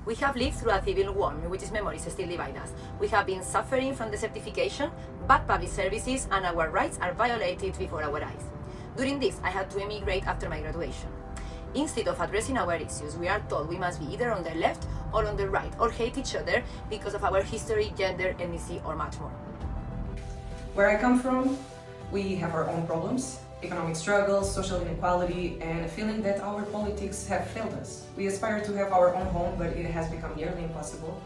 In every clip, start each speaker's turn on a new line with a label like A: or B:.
A: We have lived through a civil war in which memories still divide us. We have been suffering from desertification, bad public services, and our rights are violated before our eyes. During this, I had to emigrate after my graduation. Instead of addressing our issues, we are told we must be either on the left or on the right, or hate each other because of our history, gender, ethnicity, or much more.
B: Where I come from, we have our own problems, economic struggles, social inequality, and a feeling that our politics have failed us. We aspire to have our own home, but it has become nearly impossible.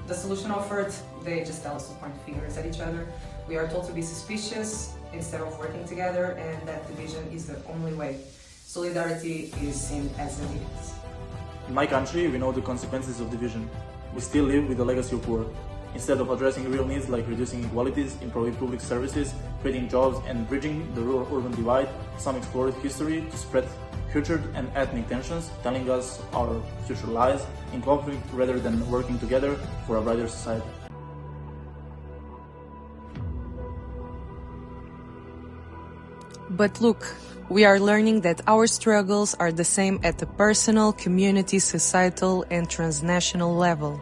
B: The solution offered, they just tell us to point fingers at each other. We are told to be suspicious instead of working together, and that division is the only way. Solidarity is seen as a weakness.
C: In my country, we know the consequences of division. We still live with the legacy of war. Instead of addressing real needs like reducing inequalities, improving public services, creating jobs, and bridging the rural-urban divide, some explored history to spread hatred and ethnic tensions, telling us our future lies in conflict rather than working together for a brighter society.
D: But look, we are learning that our struggles are the same at the personal, community, societal, and transnational level.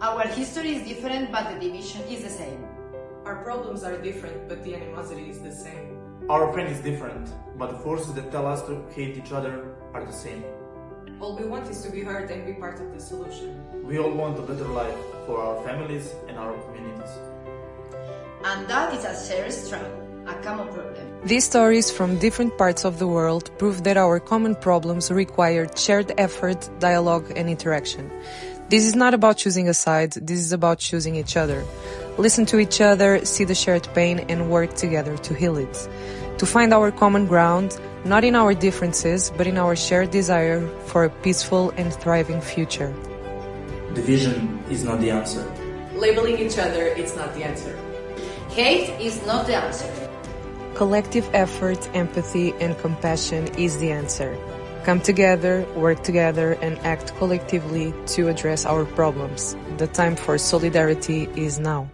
A: Our history is different, but the division is the same.
B: Our problems are different, but the animosity is the same.
C: Our pain is different, but the forces that tell us to hate each other are the same.
B: All we want is to be heard and be part of the solution.
C: We all want a better life for our families and our communities.
A: And that is a shared struggle, a common problem.
D: These stories from different parts of the world prove that our common problems require shared effort, dialogue, and interaction. This is not about choosing a side, this is about choosing each other. Listen to each other, see the shared pain, and work together to heal it. To find our common ground, not in our differences, but in our shared desire for a peaceful and thriving future.
C: Division is not the answer.
B: Labeling each other, it's not the answer.
A: Hate is not the answer.
D: Collective effort, empathy, and compassion is the answer. Come together, work together, and act collectively to address our problems. The time for solidarity is now.